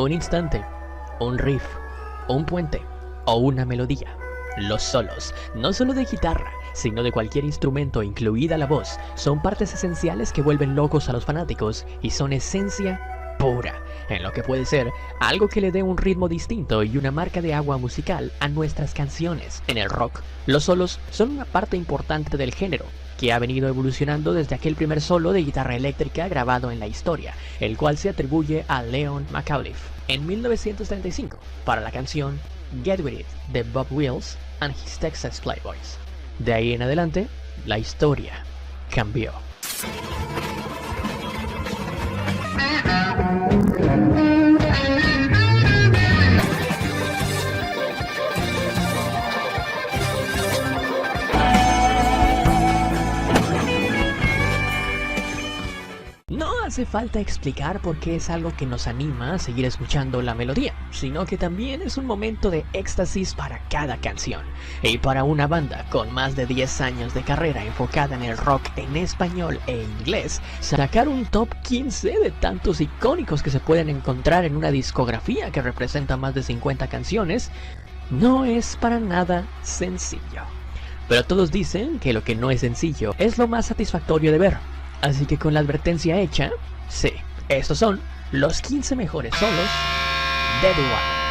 Un instante, un riff, un puente o una melodía. Los solos, no solo de guitarra, sino de cualquier instrumento, incluida la voz, son partes esenciales que vuelven locos a los fanáticos y son esencia pura, en lo que puede ser algo que le dé un ritmo distinto y una marca de agua musical a nuestras canciones. En el rock, los solos son una parte importante del género, que ha venido evolucionando desde aquel primer solo de guitarra eléctrica grabado en la historia, el cual se atribuye a Leon McAuliffe en 1935 para la canción Get With It de Bob Wills and His Texas Playboys. De ahí en adelante, la historia cambió. No hace falta explicar por qué es algo que nos anima a seguir escuchando la melodía, sino que también es un momento de éxtasis para cada canción. Y para una banda con más de 10 años de carrera enfocada en el rock en español e inglés, sacar un top 15 de tantos icónicos que se pueden encontrar en una discografía que representa más de 50 canciones, no es para nada sencillo. Pero todos dicen que lo que no es sencillo es lo más satisfactorio de ver. Así que con la advertencia hecha, sí, estos son los 15 mejores solos de The Warning.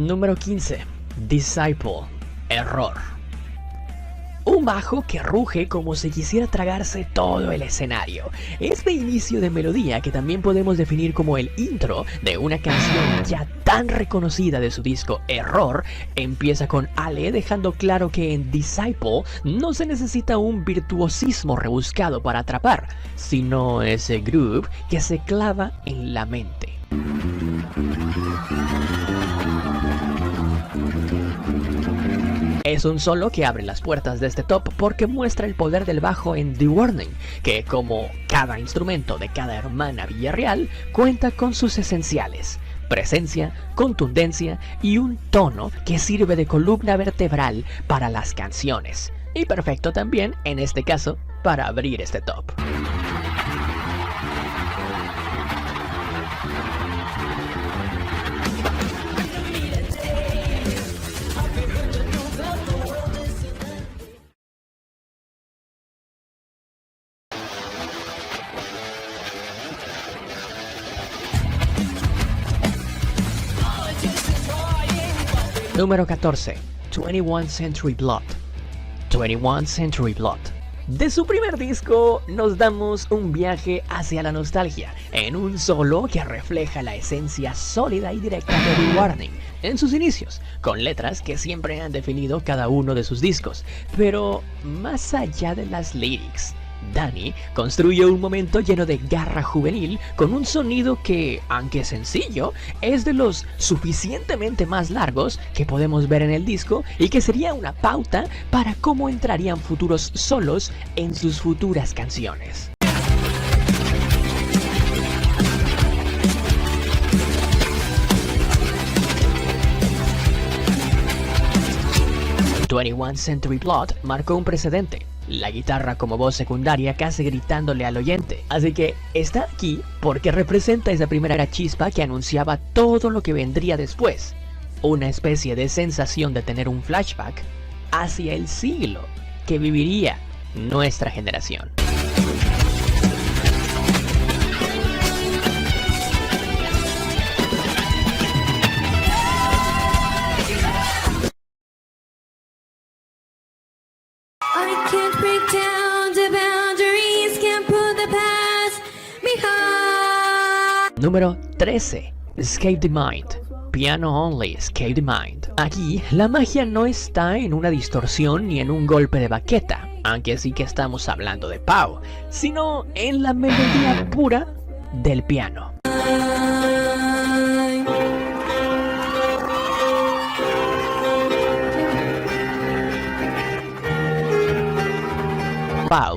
Número 15. Disciple. Error. Un bajo que ruge como si quisiera tragarse todo el escenario. Este inicio de melodía, que también podemos definir como el intro de una canción ya tan reconocida de su disco Error, empieza con Ale dejando claro que en Disciple no se necesita un virtuosismo rebuscado para atrapar, sino ese groove que se clava en la mente. Es un solo que abre las puertas de este top porque muestra el poder del bajo en The Warning, que como cada instrumento de cada hermana Villarreal, cuenta con sus esenciales: presencia, contundencia y un tono que sirve de columna vertebral para las canciones. Y perfecto también, en este caso, para abrir este top. Número 14. 21 Century Blood. 21 Century Blood. De su primer disco nos damos un viaje hacia la nostalgia, en un solo que refleja la esencia sólida y directa de The Warning en sus inicios, con letras que siempre han definido cada uno de sus discos. Pero más allá de las lyrics, Dani construye un momento lleno de garra juvenil con un sonido que, aunque sencillo, es de los suficientemente más largos que podemos ver en el disco y que sería una pauta para cómo entrarían futuros solos en sus futuras canciones. "21 Century Blood" marcó un precedente. La guitarra como voz secundaria casi gritándole al oyente. Así que está aquí porque representa esa primera chispa que anunciaba todo lo que vendría después. Una especie de sensación de tener un flashback hacia el siglo que viviría nuestra generación. Número 13. Escape the Mind. Piano Only, Escape the Mind. Aquí, la magia no está en una distorsión ni en un golpe de baqueta, aunque sí que estamos hablando de Pau, sino en la melodía pura del piano.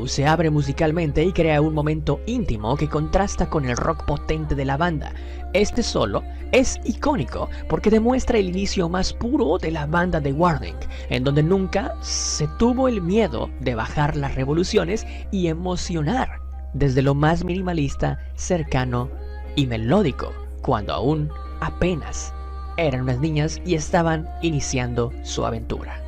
se abre musicalmente y crea un momento íntimo que contrasta con el rock potente de la banda. Este solo es icónico porque demuestra el inicio más puro de la banda The Warning, en donde nunca se tuvo el miedo de bajar las revoluciones y emocionar desde lo más minimalista, cercano y melódico, cuando aún apenas eran unas niñas y estaban iniciando su aventura.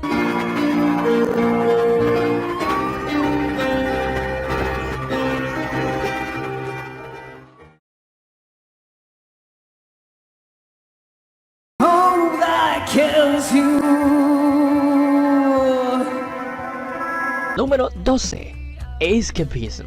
Número 12. Escapism.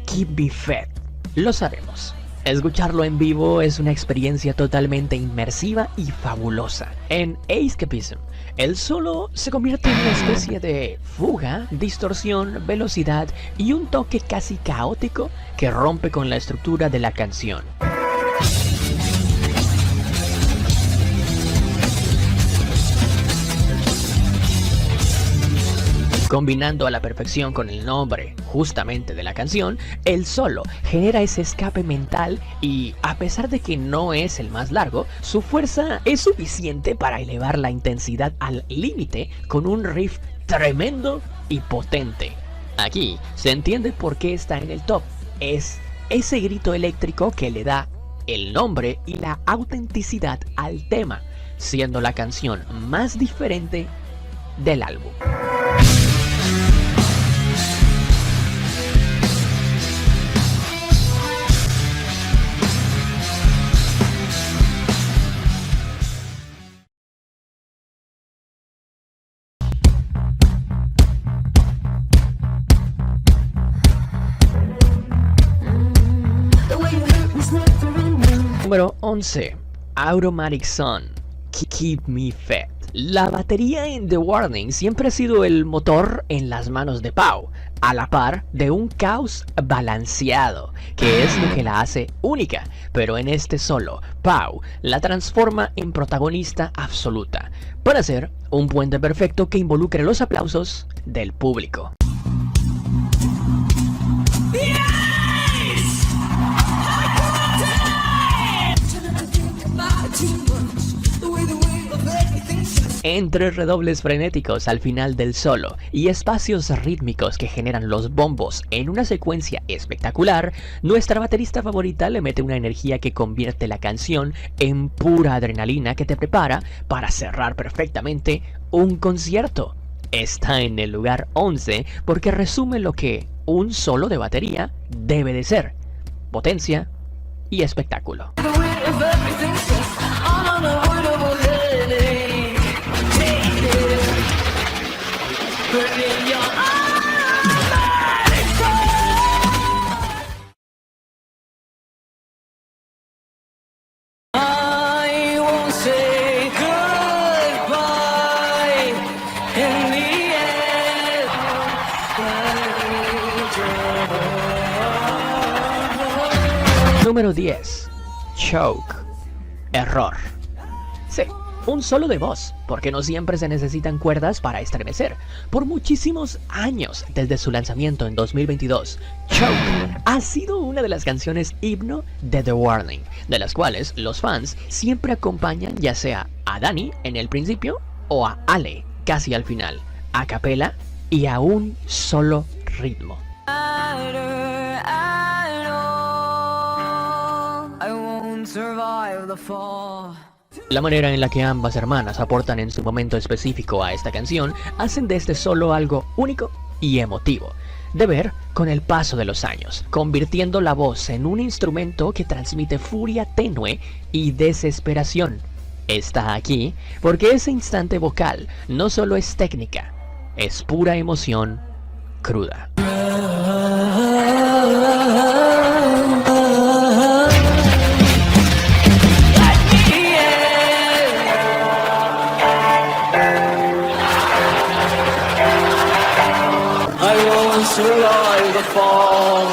Keep Me Fed. Lo sabemos. Escucharlo en vivo es una experiencia totalmente inmersiva y fabulosa. En Escapism, el solo se convierte en una especie de fuga, distorsión, velocidad y un toque casi caótico que rompe con la estructura de la canción. Combinando a la perfección con el nombre justamente de la canción, el solo genera ese escape mental y, a pesar de que no es el más largo, su fuerza es suficiente para elevar la intensidad al límite con un riff tremendo y potente. Aquí se entiende por qué está en el top. Es ese grito eléctrico que le da el nombre y la autenticidad al tema, siendo la canción más diferente del álbum. Número 11. Automatic Sun. Keep Me Fed. La batería en The Warning siempre ha sido el motor en las manos de Pau, a la par de un caos balanceado, que es lo que la hace única, pero en este solo, Pau la transforma en protagonista absoluta, para ser un puente perfecto que involucre los aplausos del público. Entre redobles frenéticos al final del solo y espacios rítmicos que generan los bombos en una secuencia espectacular, nuestra baterista favorita le mete una energía que convierte la canción en pura adrenalina que te prepara para cerrar perfectamente un concierto. Está en el lugar 11 porque resume lo que un solo de batería debe de ser: potencia y espectáculo. Número 10. Choke. Error. Sí, un solo de voz, porque no siempre se necesitan cuerdas para estremecer. Por muchísimos años, desde su lanzamiento en 2022, Choke ha sido una de las canciones himno de The Warning, de las cuales los fans siempre acompañan ya sea a Dani en el principio o a Ale casi al final, a capela y a un solo ritmo. La manera en la que ambas hermanas aportan en su momento específico a esta canción hacen de este solo algo único y emotivo de ver con el paso de los años, convirtiendo la voz en un instrumento que transmite furia tenue y desesperación. Está aquí porque ese instante vocal no solo es técnica, es pura emoción cruda. Survive the fall.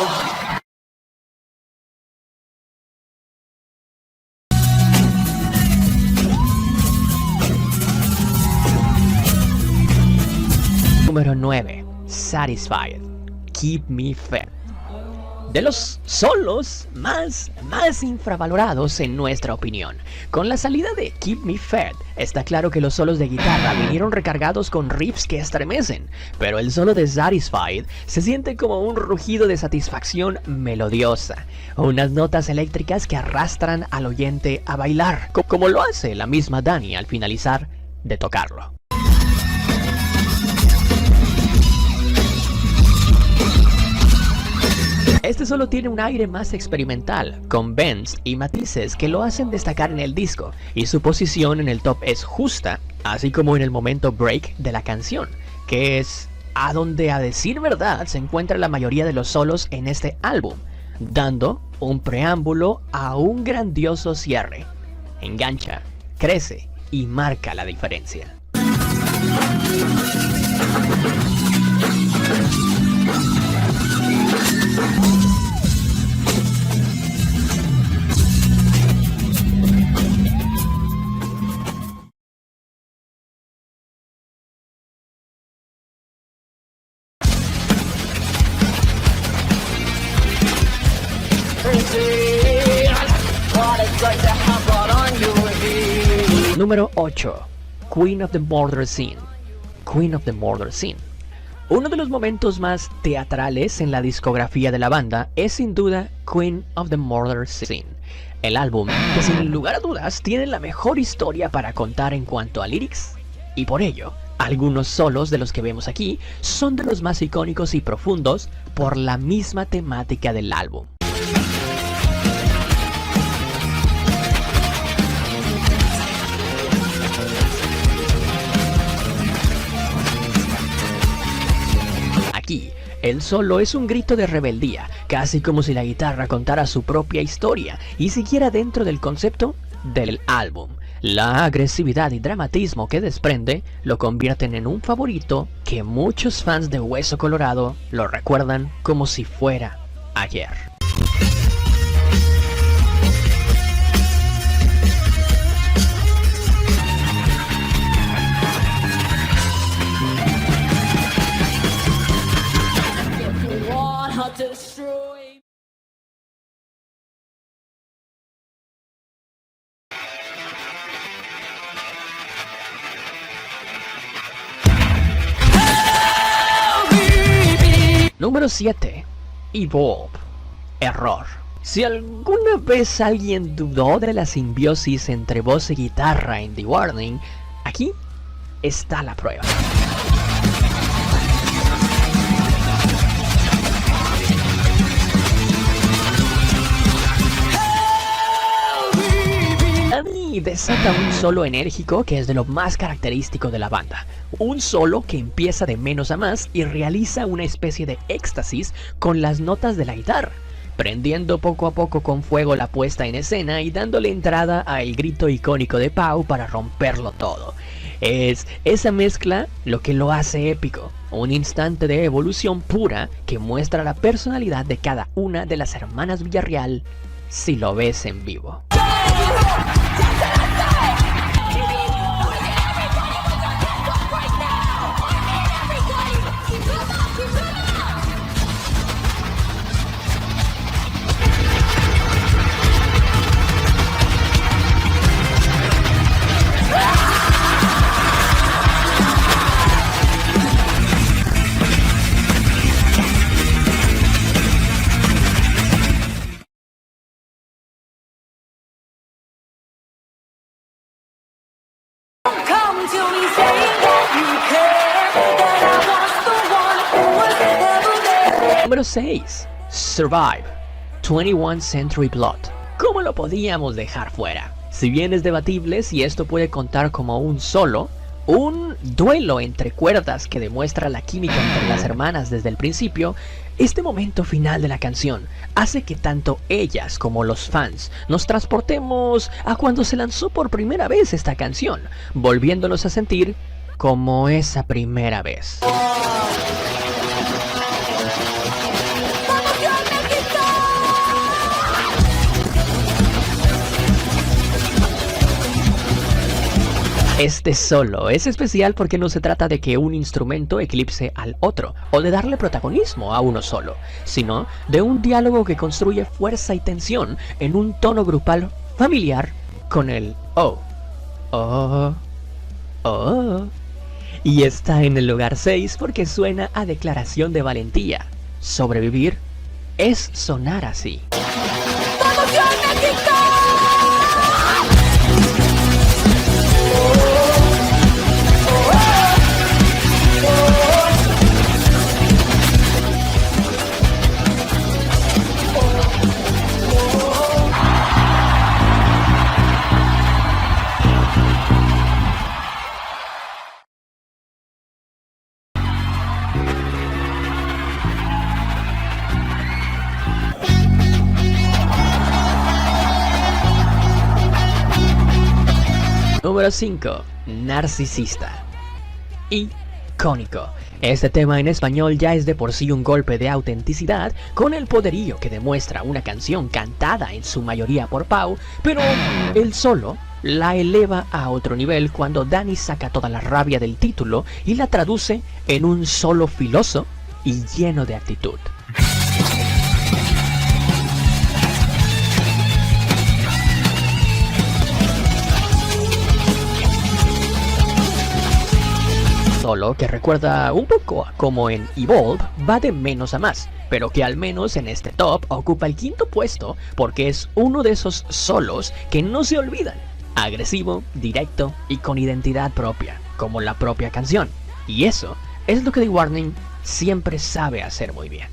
Número 9. Satisfied. Keep Me Fed. De los solos más infravalorados en nuestra opinión. Con la salida de Keep Me Fed, está claro que los solos de guitarra vinieron recargados con riffs que estremecen, pero el solo de Satisfied se siente como un rugido de satisfacción melodiosa, unas notas eléctricas que arrastran al oyente a bailar, como lo hace la misma Dani al finalizar de tocarlo. Este solo tiene un aire más experimental, con bends y matices que lo hacen destacar en el disco, y su posición en el top es justa, así como en el momento break de la canción, que es a donde a decir verdad se encuentra la mayoría de los solos en este álbum, dando un preámbulo a un grandioso cierre. Engancha, crece y marca la diferencia. Número 8. Queen of the Murder Scene. Queen of the Murder Scene. Uno de los momentos más teatrales en la discografía de la banda es sin duda Queen of the Murder Scene, el álbum que sin lugar a dudas tiene la mejor historia para contar en cuanto a lyrics, y por ello, algunos solos de los que vemos aquí son de los más icónicos y profundos por la misma temática del álbum. Aquí, el solo es un grito de rebeldía, casi como si la guitarra contara su propia historia y siguiera dentro del concepto del álbum. La agresividad y dramatismo que desprende lo convierten en un favorito que muchos fans de Hueso Colorado lo recuerdan como si fuera ayer. Número 7. Evolve. Error. Si alguna vez alguien dudó de la simbiosis entre voz y guitarra en The Warning, aquí está la prueba. Dani desata un solo enérgico que es de lo más característico de la banda. Un solo que empieza de menos a más y realiza una especie de éxtasis con las notas de la guitarra, prendiendo poco a poco con fuego la puesta en escena y dándole entrada al grito icónico de Pau para romperlo todo. Es esa mezcla lo que lo hace épico, un instante de evolución pura que muestra la personalidad de cada una de las hermanas Villarreal si lo ves en vivo. Número 6. Survive. 21 Century Plot. ¿Cómo lo podíamos dejar fuera? Si bien es debatible si esto puede contar como un solo, un duelo entre cuerdas que demuestra la química entre las hermanas desde el principio, este momento final de la canción hace que tanto ellas como los fans nos transportemos a cuando se lanzó por primera vez esta canción, volviéndonos a sentir como esa primera vez. Este solo es especial porque no se trata de que un instrumento eclipse al otro o de darle protagonismo a uno solo, sino de un diálogo que construye fuerza y tensión en un tono grupal familiar con el oh, oh, oh. Y está en el lugar 6 porque suena a declaración de valentía. Sobrevivir es sonar así. Número 5. Narcisista. Icónico. Este tema en español ya es de por sí un golpe de autenticidad con el poderío que demuestra una canción cantada en su mayoría por Pau, pero el solo la eleva a otro nivel cuando Dani saca toda la rabia del título y la traduce en un solo filoso y lleno de actitud. Solo que recuerda un poco a como en Evolve va de menos a más, pero que al menos en este top ocupa el quinto puesto porque es uno de esos solos que no se olvidan, agresivo, directo y con identidad propia, como la propia canción. Y eso es lo que The Warning siempre sabe hacer muy bien.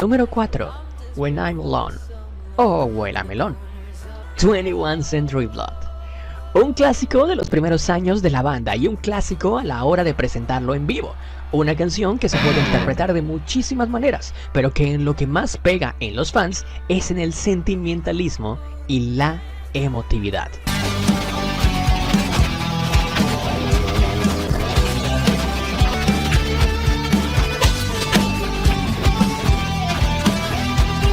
Número 4. When I'm Alone. O Huela Melón. 21 Century Blood. Un clásico de los primeros años de la banda y un clásico a la hora de presentarlo en vivo. Una canción que se puede interpretar de muchísimas maneras, pero que en lo que más pega en los fans es en el sentimentalismo y la emotividad.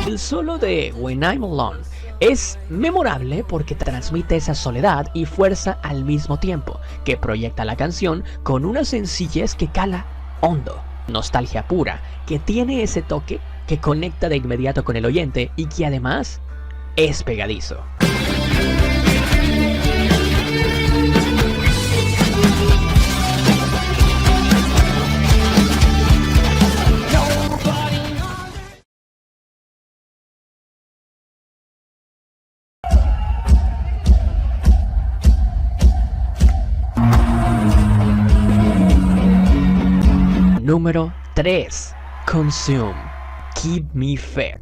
El solo de When I'm Alone es memorable porque transmite esa soledad y fuerza al mismo tiempo, que proyecta la canción con una sencillez que cala hondo, nostalgia pura, que tiene ese toque que conecta de inmediato con el oyente y que además es pegadizo. Número 3. Consume. Keep Me Fed.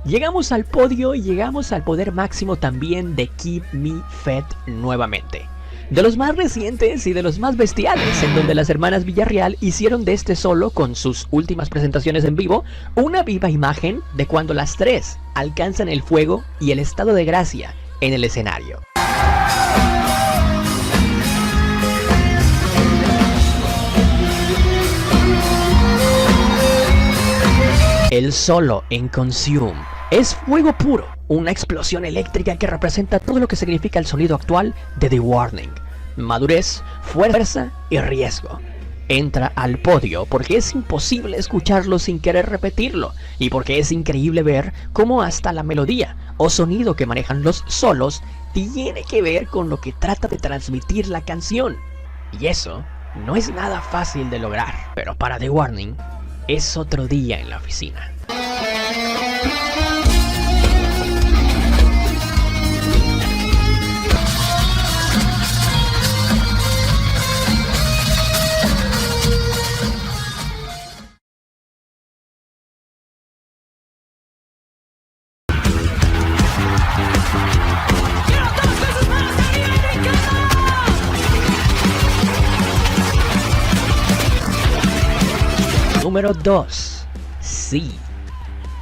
Llegamos al podio y llegamos al poder máximo también de Keep Me Fed nuevamente. De los más recientes y de los más bestiales, en donde las hermanas Villarreal hicieron de este solo, con sus últimas presentaciones en vivo, una viva imagen de cuando las tres alcanzan el fuego y el estado de gracia en el escenario. El solo en Consume es fuego puro, una explosión eléctrica que representa todo lo que significa el sonido actual de The Warning. Madurez, fuerza y riesgo. Entra al podio porque es imposible escucharlo sin querer repetirlo, y porque es increíble ver cómo hasta la melodía o sonido que manejan los solos tiene que ver con lo que trata de transmitir la canción. Y eso no es nada fácil de lograr, pero para The Warning es otro día en la oficina. Número 2. Sí,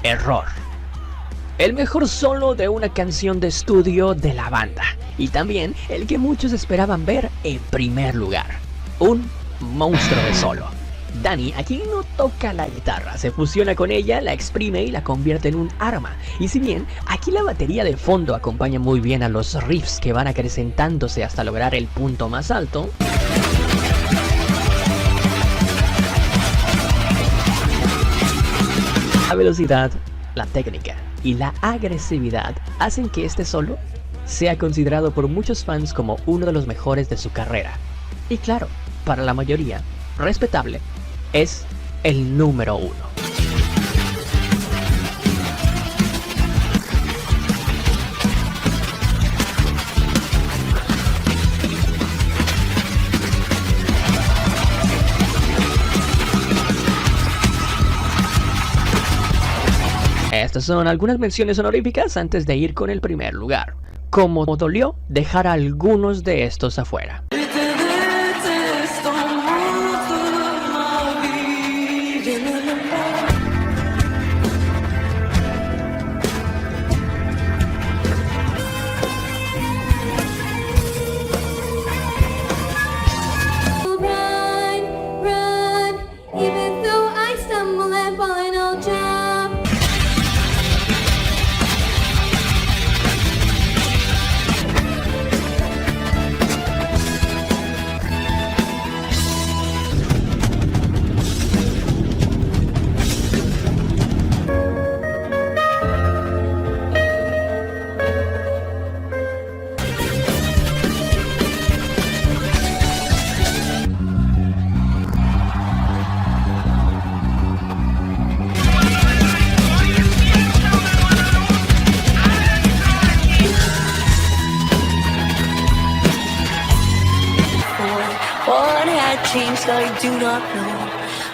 error. El mejor solo de una canción de estudio de la banda. Y también el que muchos esperaban ver en primer lugar. Un monstruo de solo. Dani aquí no toca la guitarra, se fusiona con ella, la exprime y la convierte en un arma. Y si bien aquí la batería de fondo acompaña muy bien a los riffs que van acrecentándose hasta lograr el punto más alto, la velocidad, la técnica y la agresividad hacen que este solo sea considerado por muchos fans como uno de los mejores de su carrera. Y claro, para la mayoría, respetable, es el número 1. Estas son algunas menciones honoríficas antes de ir con el primer lugar. Cómo dolió dejar a algunos de estos afuera. What had changed, I do not know.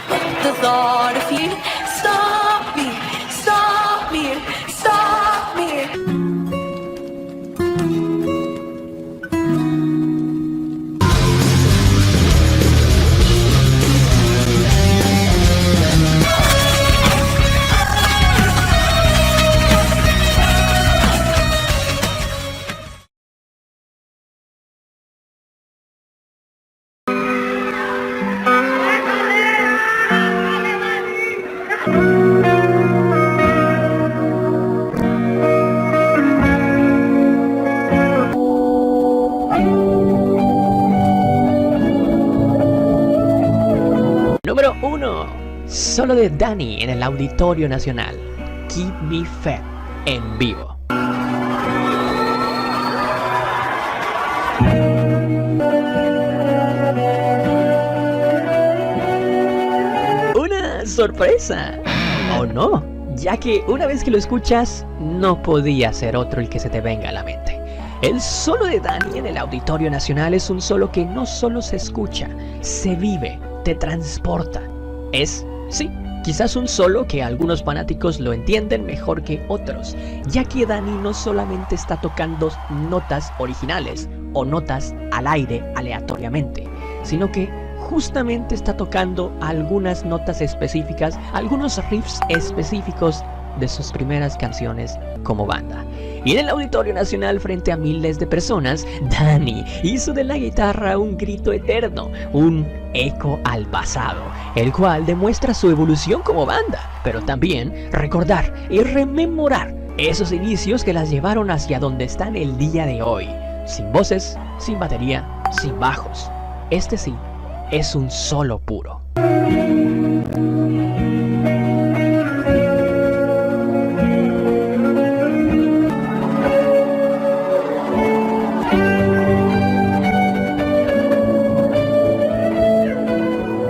But the thought of you, stop me, stop me, stop me. Número 1. Solo de Dani en el Auditorio Nacional. Keep Me Fed en vivo. Una sorpresa, ¿o no? Ya que una vez que lo escuchas, no podía ser otro el que se te venga a la mente. El solo de Dani en el Auditorio Nacional es un solo que no solo se escucha, se vive, te transporta. Es, sí, quizás un solo que algunos fanáticos lo entienden mejor que otros, ya que Dani no solamente está tocando notas originales o notas al aire aleatoriamente, sino que justamente está tocando algunas notas específicas, algunos riffs específicos de sus primeras canciones como banda. Y en el Auditorio Nacional, frente a miles de personas, Dani hizo de la guitarra un grito eterno, un eco al pasado, el cual demuestra su evolución como banda, pero también recordar y rememorar esos inicios que las llevaron hacia donde están el día de hoy, sin voces, sin batería, sin bajos. Este sí, es un solo puro.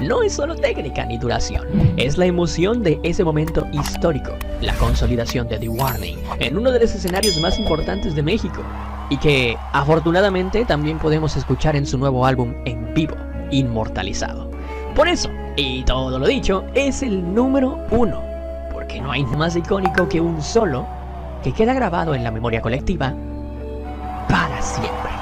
No es solo técnica ni duración, es la emoción de ese momento histórico, la consolidación de The Warning en uno de los escenarios más importantes de México, y que afortunadamente también podemos escuchar en su nuevo álbum en vivo, Inmortalizado. Por eso, y todo lo dicho, es el número 1, porque no hay más icónico que un solo que queda grabado en la memoria colectiva para siempre.